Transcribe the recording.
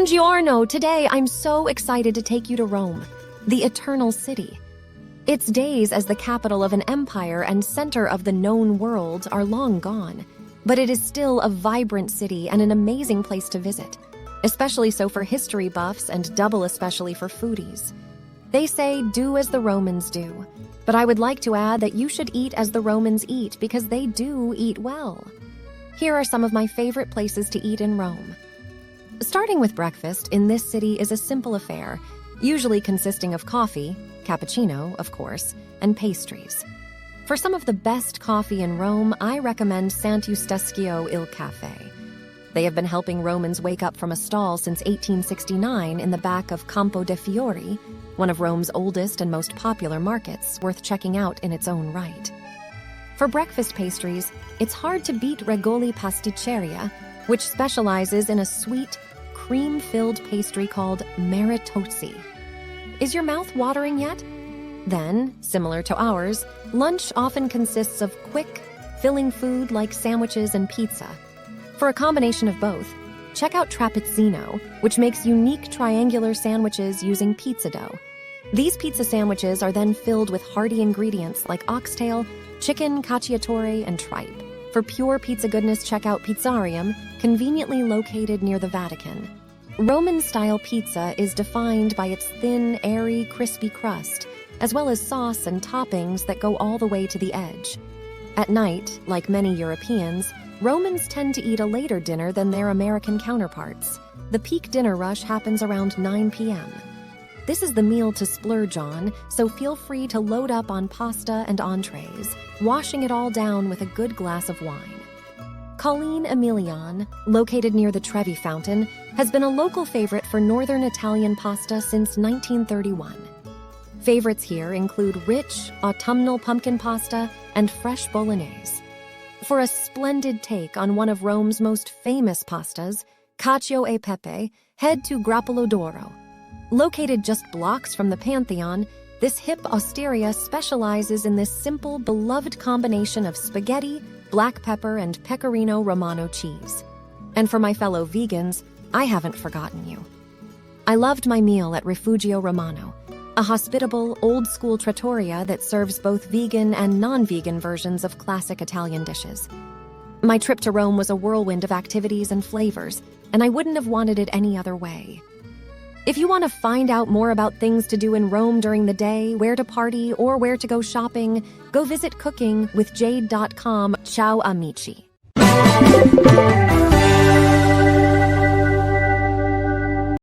Buongiorno! Today I'm so excited to take you to Rome, the Eternal City. Its days as the capital of an empire and center of the known world are long gone, but it is still a vibrant city and an amazing place to visit, especially so for history buffs and double especially for foodies. They say do as the Romans do, but I would like to add that you should eat as the Romans eat because they do eat well. Here are some of my favorite places to eat in Rome. Starting with breakfast in this city is a simple affair, usually consisting of coffee, cappuccino, of course, and pastries. For some of the best coffee in Rome, I recommend Sant'Eustachio il Caffè. They have been helping Romans wake up from a stall since 1869 in the back of Campo de' Fiori, one of Rome's oldest and most popular markets, worth checking out in its own right. For breakfast pastries, it's hard to beat Regoli Pasticceria, which specializes in a sweet, cream-filled pastry called maritozzi. Is your mouth watering yet? Then, similar to ours, lunch often consists of quick, filling food like sandwiches and pizza. For a combination of both, check out Trapezzino, which makes unique triangular sandwiches using pizza dough. These pizza sandwiches are then filled with hearty ingredients like oxtail, chicken, cacciatore, and tripe. For pure pizza goodness, check out Pizzarium, conveniently located near the Vatican. Roman-style pizza is defined by its thin, airy, crispy crust, as well as sauce and toppings that go all the way to the edge. At night, like many Europeans, Romans tend to eat a later dinner than their American counterparts. The peak dinner rush happens around 9 p.m. This is the meal to splurge on, so feel free to load up on pasta and entrees, washing it all down with a good glass of wine. Colline Emilion, located near the Trevi Fountain, has been a local favorite for northern Italian pasta since 1931. Favorites here include rich, autumnal pumpkin pasta and fresh bolognese. For a splendid take on one of Rome's most famous pastas, cacio e pepe, head to Grappolo d'Oro. Located just blocks from the Pantheon, this hip osteria specializes in this simple, beloved combination of spaghetti, black pepper, and pecorino romano cheese. And for my fellow vegans, I haven't forgotten you. I loved my meal at Refugio Romano, a hospitable, old-school trattoria that serves both vegan and non-vegan versions of classic Italian dishes. My trip to Rome was a whirlwind of activities and flavors, and I wouldn't have wanted it any other way. If you want to find out more about things to do in Rome during the day, where to party, or where to go shopping, go visit cookingwithjade.com. Ciao amici.